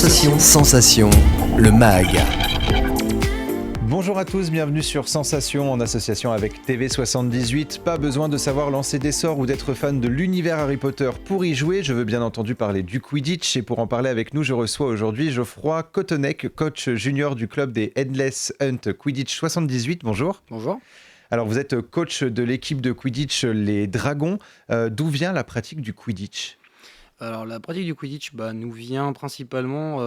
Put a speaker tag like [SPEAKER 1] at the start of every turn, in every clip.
[SPEAKER 1] Sensation, le MAG.
[SPEAKER 2] Bonjour à tous, bienvenue sur Sensation en association avec TV78. Pas besoin de savoir lancer des sorts ou d'être fan de l'univers Harry Potter pour y jouer. Je veux bien entendu parler du Quidditch et pour en parler avec nous, je reçois aujourd'hui Geoffroy Cotonec, coach junior du club des Headless Hunt Quidditch 78. Bonjour.
[SPEAKER 3] Bonjour.
[SPEAKER 2] Alors vous êtes coach de l'équipe de Quidditch Les Dragons. D'où vient la pratique du Quidditch ?
[SPEAKER 3] Alors la pratique du Quidditch nous vient principalement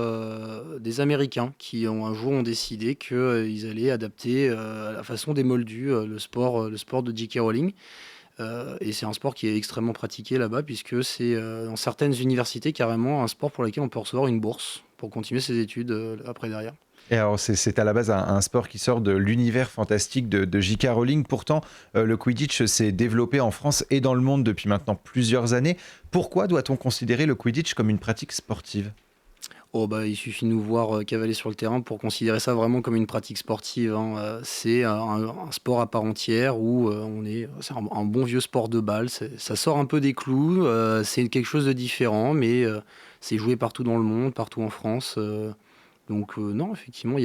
[SPEAKER 3] des Américains qui un jour ont décidé qu'ils allaient adapter à la façon des Moldus le sport de J.K. Rowling. Et c'est un sport qui est extrêmement pratiqué là-bas puisque c'est dans certaines universités carrément un sport pour lequel on peut recevoir une bourse pour continuer ses études après derrière.
[SPEAKER 2] Et alors c'est à la base un sport qui sort de l'univers fantastique de J.K. Rowling. Pourtant, le Quidditch s'est développé en France et dans le monde depuis maintenant plusieurs années. Pourquoi doit-on considérer le Quidditch comme une pratique sportive ?
[SPEAKER 3] Il suffit de nous voir cavaler sur le terrain pour considérer ça vraiment comme une pratique sportive, hein. C'est un sport à part entière où c'est un bon vieux sport de balle. Ça sort un peu des clous, c'est quelque chose de différent, mais c'est joué partout dans le monde, partout en France. Donc non, effectivement,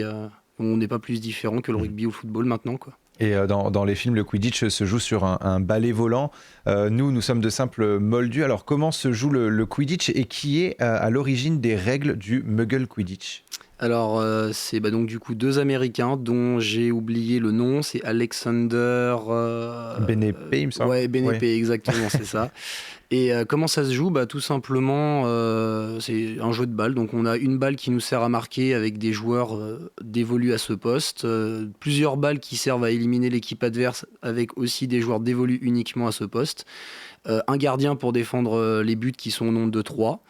[SPEAKER 3] on n'est pas plus différent que le rugby ou le football maintenant, quoi.
[SPEAKER 2] Et dans les films, le Quidditch se joue sur un balai volant. Nous sommes de simples moldus. Alors comment se joue le Quidditch et qui est à l'origine des règles du Muggle Quidditch ?
[SPEAKER 3] Alors c'est donc du coup deux Américains dont j'ai oublié le nom, c'est Alexander...
[SPEAKER 2] Benépé, il me semble.
[SPEAKER 3] Ouais, Benépé, exactement, c'est ça. Et comment ça se joue ? Tout simplement, c'est un jeu de balle. Donc on a une balle qui nous sert à marquer avec des joueurs dévolus à ce poste, plusieurs balles qui servent à éliminer l'équipe adverse avec aussi des joueurs dévolus uniquement à ce poste, un gardien pour défendre les buts qui sont au nombre de 3.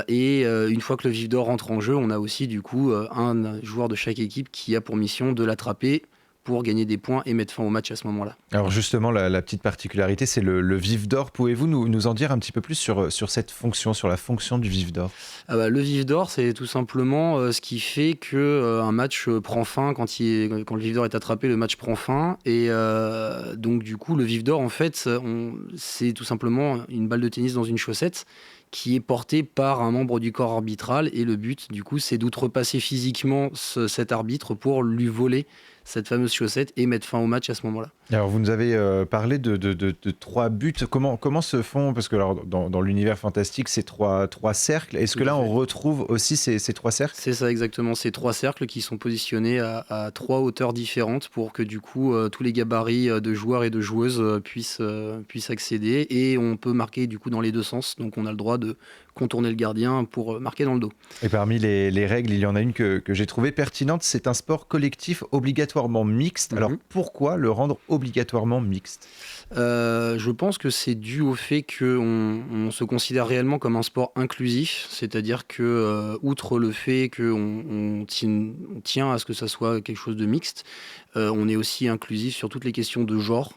[SPEAKER 3] Et une fois que le vif d'or rentre en jeu, on a aussi du coup un joueur de chaque équipe qui a pour mission de l'attraper pour gagner des points et mettre fin au match à ce moment-là.
[SPEAKER 2] Alors justement, la petite particularité, c'est le vif d'or. Pouvez-vous nous en dire un petit peu plus sur cette fonction, sur la fonction du vif d'or ?
[SPEAKER 3] Le vif d'or, c'est tout simplement ce qui fait qu'un match prend fin. Quand le vif d'or est attrapé, le match prend fin. Et donc du coup, le vif d'or, en fait, c'est tout simplement une balle de tennis dans une chaussette qui est portée par un membre du corps arbitral. Et le but, du coup, c'est d'outrepasser physiquement cet arbitre pour lui voler cette fameuse chaussette et mettre fin au match à ce moment-là.
[SPEAKER 2] Alors vous nous avez parlé de 3 buts. Comment se font, parce que alors, dans l'univers fantastique, c'est trois cercles. Est-ce que là on retrouve aussi ces 3 cercles ?
[SPEAKER 3] C'est ça exactement, ces 3 cercles qui sont positionnés à 3 hauteurs différentes pour que du coup tous les gabarits de joueurs et de joueuses puissent accéder, et on peut marquer du coup dans les deux sens, donc on a le droit de contourner le gardien pour marquer dans le dos.
[SPEAKER 2] Et parmi les règles, il y en a une que j'ai trouvée pertinente, c'est un sport collectif obligatoirement mixte. Alors pourquoi le rendre obligatoirement mixte ?
[SPEAKER 3] Je pense que c'est dû au fait qu'on se considère réellement comme un sport inclusif, c'est-à-dire que outre le fait qu'on tient à ce que ça soit quelque chose de mixte, on est aussi inclusif sur toutes les questions de genre.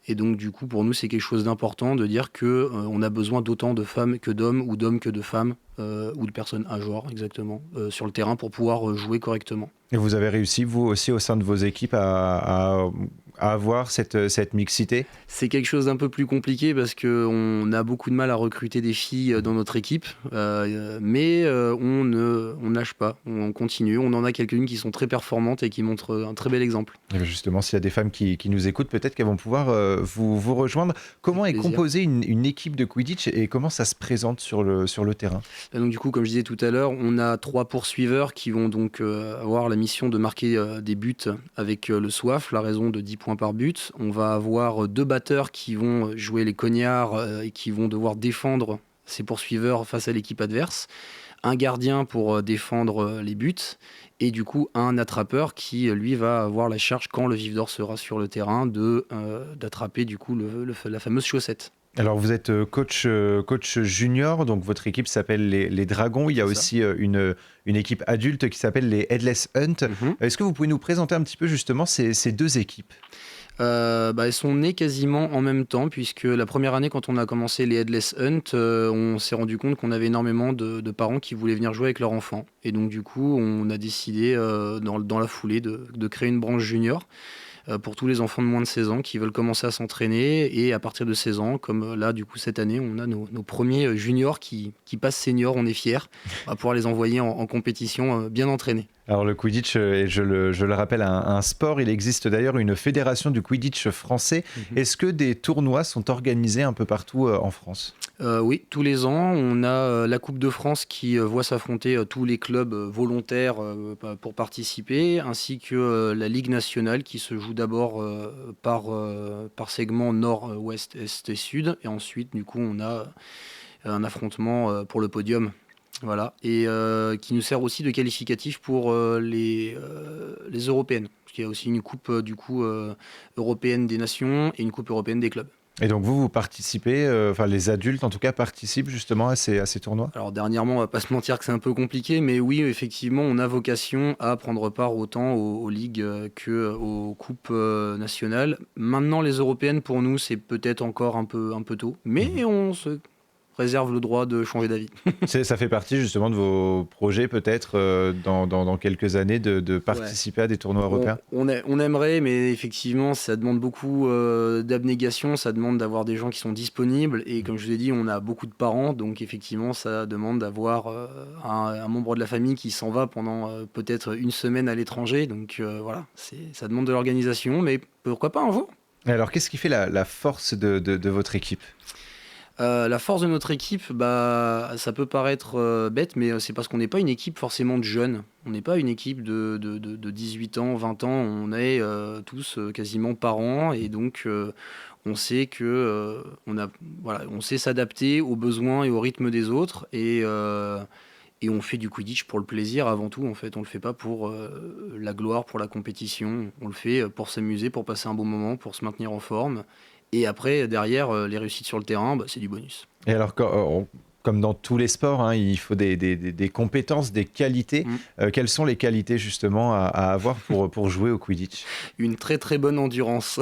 [SPEAKER 3] Et donc du coup pour nous c'est quelque chose d'important de dire qu'on a besoin d'autant de femmes que d'hommes ou d'hommes que de femmes ou de personnes à genre exactement sur le terrain pour pouvoir jouer correctement.
[SPEAKER 2] Et vous avez réussi vous aussi au sein de vos équipes à avoir cette mixité ?
[SPEAKER 3] C'est quelque chose d'un peu plus compliqué parce qu'on a beaucoup de mal à recruter des filles dans notre équipe, mais on ne lâche pas, on continue. On en a quelques-unes qui sont très performantes et qui montrent un très bel exemple.
[SPEAKER 2] Et justement, s'il y a des femmes qui nous écoutent, peut-être qu'elles vont pouvoir vous rejoindre. Comment est composée une équipe de Quidditch et comment ça se présente sur le terrain ?
[SPEAKER 3] Donc du coup, comme je disais tout à l'heure, on a 3 poursuiveurs qui vont donc avoir la mission de marquer des buts avec le soif, la raison de 10 points par but. On va avoir 2 batteurs qui vont jouer les cognards et qui vont devoir défendre ces poursuiveurs face à l'équipe adverse. Un gardien pour défendre les buts. Et du coup, un attrapeur qui, lui, va avoir la charge, quand le vif d'or sera sur le terrain, d'attraper du coup la fameuse chaussette.
[SPEAKER 2] Alors vous êtes coach junior, donc votre équipe s'appelle les Dragons. Il y a aussi une équipe adulte qui s'appelle les Headless Hunt. Est-ce que vous pouvez nous présenter un petit peu justement ces 2 équipes ?
[SPEAKER 3] Elles sont nées quasiment en même temps, puisque la première année, quand on a commencé les Headless Hunt, on s'est rendu compte qu'on avait énormément de parents qui voulaient venir jouer avec leurs enfants. Et donc du coup, on a décidé dans la foulée de créer une branche junior. pour tous les enfants de moins de 16 ans qui veulent commencer à s'entraîner. Et à partir de 16 ans, comme là, du coup, cette année, on a nos premiers juniors qui passent seniors. On est fiers. On va pouvoir les envoyer en compétition bien entraînés.
[SPEAKER 2] Alors le Quidditch, je le rappelle, un sport. Il existe d'ailleurs une fédération du Quidditch français. Est-ce que des tournois sont organisés un peu partout en France ?
[SPEAKER 3] Oui, tous les ans, on a la Coupe de France qui voit s'affronter tous les clubs volontaires pour participer, ainsi que la Ligue nationale qui se joue d'abord par segment nord, ouest, est et sud. Et ensuite, du coup, on a un affrontement pour le podium. Voilà, et qui nous sert aussi de qualificatif pour les européennes. Parce qu'il y a aussi une coupe européenne des nations et une coupe européenne des clubs.
[SPEAKER 2] Et donc vous participez, enfin les adultes en tout cas participent justement à ces tournois ?
[SPEAKER 3] Alors dernièrement, on va pas se mentir que c'est un peu compliqué, mais oui, effectivement, on a vocation à prendre part autant aux ligues qu'aux coupes nationales. Maintenant, les européennes, pour nous, c'est peut-être encore un peu tôt, mais on se réserve le droit de changer d'avis.
[SPEAKER 2] Ça fait partie justement de vos projets peut-être dans quelques années de participer à des tournois européens ?
[SPEAKER 3] On aimerait, mais effectivement, ça demande beaucoup d'abnégation, ça demande d'avoir des gens qui sont disponibles. Et comme je vous ai dit, on a beaucoup de parents, donc effectivement, ça demande d'avoir un membre de la famille qui s'en va pendant peut-être une semaine à l'étranger. Donc voilà, ça demande de l'organisation, mais pourquoi pas un jour ?
[SPEAKER 2] Et alors qu'est-ce qui fait la force de votre équipe ?
[SPEAKER 3] La force de notre équipe, ça peut paraître bête, mais c'est parce qu'on n'est pas une équipe forcément de jeunes. On n'est pas une équipe de 18 ans, 20 ans. On est tous quasiment parents et donc on sait que on sait s'adapter aux besoins et au rythme des autres et on fait du Quidditch pour le plaisir avant tout. En fait, on le fait pas pour la gloire, pour la compétition. On le fait pour s'amuser, pour passer un bon moment, pour se maintenir en forme. Et après, derrière, les réussites sur le terrain, c'est du bonus.
[SPEAKER 2] Et alors, comme dans tous les sports, hein, il faut des compétences, des qualités. Quelles sont les qualités justement à avoir pour jouer au Quidditch ?
[SPEAKER 3] Une très très bonne endurance.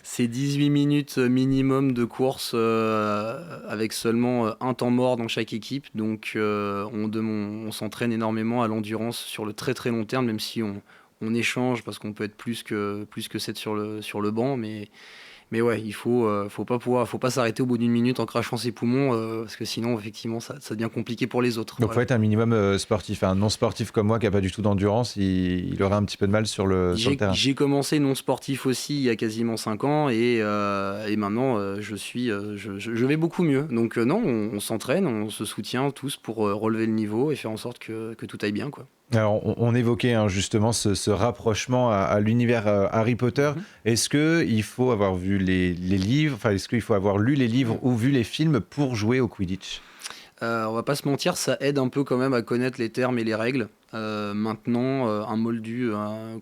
[SPEAKER 3] C'est 18 minutes minimum de course avec seulement un temps mort dans chaque équipe. Donc on s'entraîne énormément à l'endurance sur le très très long terme, même si on échange parce qu'on peut être plus que 7 sur le banc, mais ouais, il faut pas s'arrêter au bout d'une minute en crachant ses poumons parce que sinon effectivement ça devient compliqué pour les autres.
[SPEAKER 2] Donc il faut être un minimum sportif. Un non sportif comme moi qui n'a pas du tout d'endurance, il aurait un petit peu de mal sur le terrain.
[SPEAKER 3] J'ai commencé non sportif aussi il y a quasiment 5 ans et maintenant je vais beaucoup mieux. Donc non, on s'entraîne, on se soutient tous pour relever le niveau et faire en sorte que tout aille bien, quoi.
[SPEAKER 2] Alors, on évoquait justement ce rapprochement à l'univers Harry Potter. Est-ce qu'il faut avoir vu les livres, enfin, est-ce qu'il faut avoir lu les livres ou vu les films pour jouer au Quidditch ?
[SPEAKER 3] On va pas se mentir, ça aide un peu quand même à connaître les termes et les règles. Maintenant, un moldu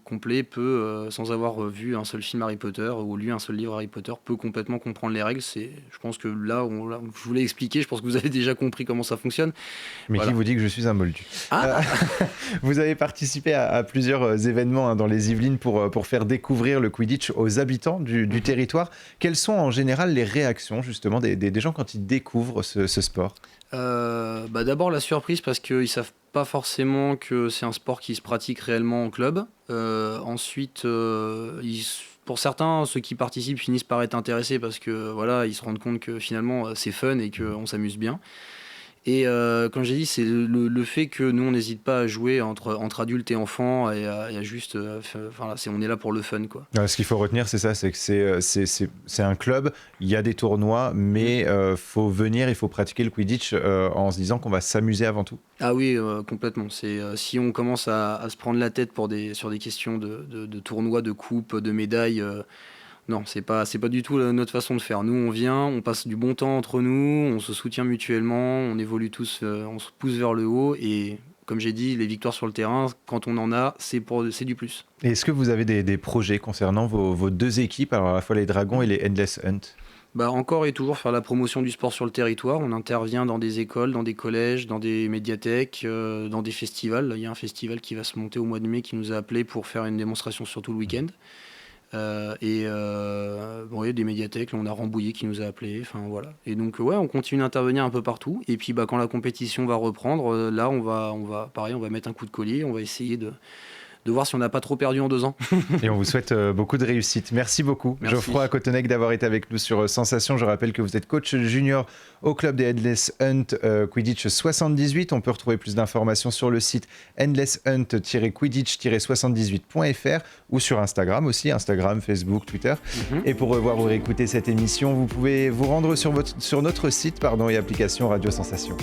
[SPEAKER 3] complet peut, sans avoir vu un seul film Harry Potter ou lu un seul livre Harry Potter, peut complètement comprendre les règles. Je pense que là, je vous l'ai expliqué, je pense que vous avez déjà compris comment ça fonctionne.
[SPEAKER 2] Mais voilà. Qui vous dit que je suis un moldu ? Vous avez participé à plusieurs événements dans les Yvelines pour faire découvrir le Quidditch aux habitants du territoire. Quelles sont en général les réactions justement des gens quand ils découvrent ce sport ?
[SPEAKER 3] D'abord la surprise parce qu'ils savent pas forcément que c'est un sport qui se pratique réellement en club. Ensuite, pour certains, ceux qui participent finissent par être intéressés parce que voilà, ils se rendent compte que finalement c'est fun et qu'on s'amuse bien. Et comme j'ai dit, c'est le fait que nous on n'hésite pas à jouer entre adultes et enfants et à juste, on est là pour le fun, quoi.
[SPEAKER 2] Ce qu'il faut retenir, c'est ça, c'est que c'est un club, il y a des tournois, mais faut venir, il faut pratiquer le Quidditch en se disant qu'on va s'amuser avant tout.
[SPEAKER 3] Ah oui, complètement. Si on commence à se prendre la tête sur des questions de tournois, de coupes, de médailles. Non, c'est pas du tout notre façon de faire. Nous, on vient, on passe du bon temps entre nous, on se soutient mutuellement, on évolue tous, on se pousse vers le haut et comme j'ai dit, les victoires sur le terrain, quand on en a, c'est du plus.
[SPEAKER 2] Et est-ce que vous avez des projets concernant vos deux équipes, alors à la fois les Dragons et les Endless Hunt ?
[SPEAKER 3] Encore et toujours faire la promotion du sport sur le territoire. On intervient dans des écoles, dans des collèges, dans des médiathèques, dans des festivals. Il y a un festival qui va se monter au mois de mai qui nous a appelés pour faire une démonstration sur tout le week-end. Il y a des médiathèques, là, on a Rambouillet qui nous a appelés, enfin voilà. Et donc on continue d'intervenir un peu partout. Et puis quand la compétition va reprendre, là on va mettre un coup de collier, on va essayer de de voir si on n'a pas trop perdu en 2 ans.
[SPEAKER 2] Et on vous souhaite beaucoup de réussite. Merci beaucoup,
[SPEAKER 3] Merci.
[SPEAKER 2] Geoffroy Cotonec, d'avoir été avec nous sur Sensation. Je rappelle que vous êtes coach junior au club des Endless Hunt Quidditch 78. On peut retrouver plus d'informations sur le site endlesshunt-quidditch-78.fr ou sur Instagram aussi, Instagram, Facebook, Twitter. Et pour revoir ou réécouter cette émission, vous pouvez vous rendre sur notre site et application Radio Sensation.